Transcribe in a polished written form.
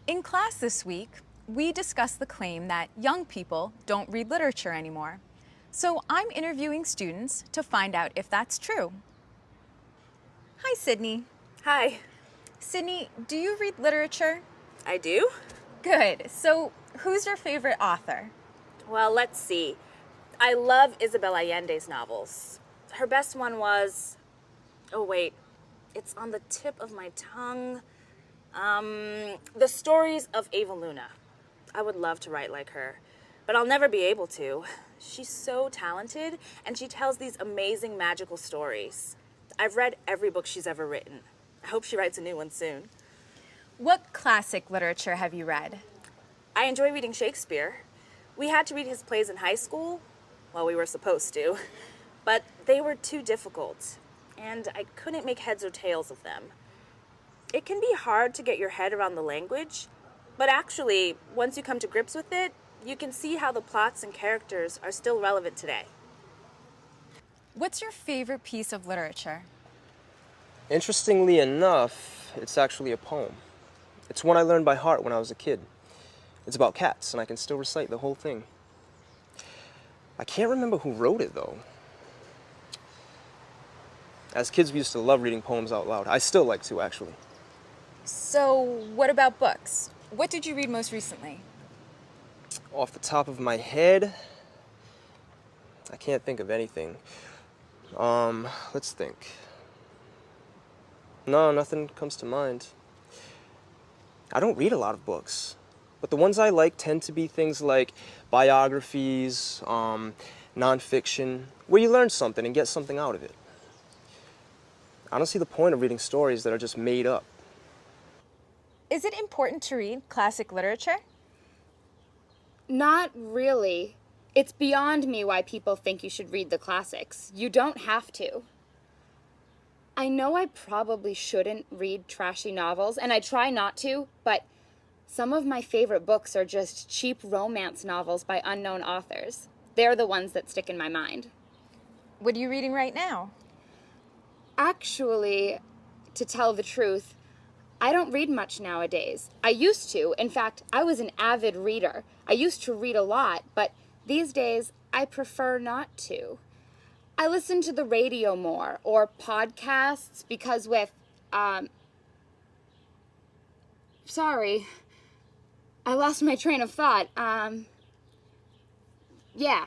In class this week, we discussed the claim that young people don't read literature anymore. So I'm interviewing students to find out if that's true. Hi, Sydney. Hi. Sydney, do you read literature? I do? Good. So who's your favorite author? Well, let's see. I love Isabel Allende's novels. Her best one was... Oh, wait. It's on the tip of my tongue. The Stories of Ava Luna. I would love to write like her, but I'll never be able to. She's so talented, and she tells these amazing magical stories. I've read every book she's ever written. I hope she writes a new one soon. What classic literature have you read? I enjoy reading Shakespeare. We had to read his plays in high school. Well, we were supposed to. But they were too difficult, and I couldn't make heads or tails of them. It can be hard to get your head around the language, but actually, once you come to grips with it, you can see how the plots and characters are still relevant today. What's your favorite piece of literature? Interestingly enough, it's actually a poem. It's one I learned by heart when I was a kid. It's about cats, and I can still recite the whole thing. I can't remember who wrote it, though. As kids, we used to love reading poems out loud. I still like to, actually. So what about books? What did you read most recently? Off the top of my head, I can't think of anything. Let's think. No, nothing comes to mind. I don't read a lot of books, but the ones I like tend to be things like biographies, nonfiction, where you learn something and get something out of it. I don't see the point of reading stories that are just made up. Is it important to read classic literature? Not really. It's beyond me why people think you should read the classics. You don't have to. I know I probably shouldn't read trashy novels, and I try not to, but some of my favorite books are just cheap romance novels by unknown authors. They're the ones that stick in my mind. What are you reading right now? Actually, to tell the truth, I don't read much nowadays. I used to. In fact, I was an avid reader. I used to read a lot, but these days I prefer not to. I listen to the radio more or podcasts because sorry, I lost my train of thought. Yeah,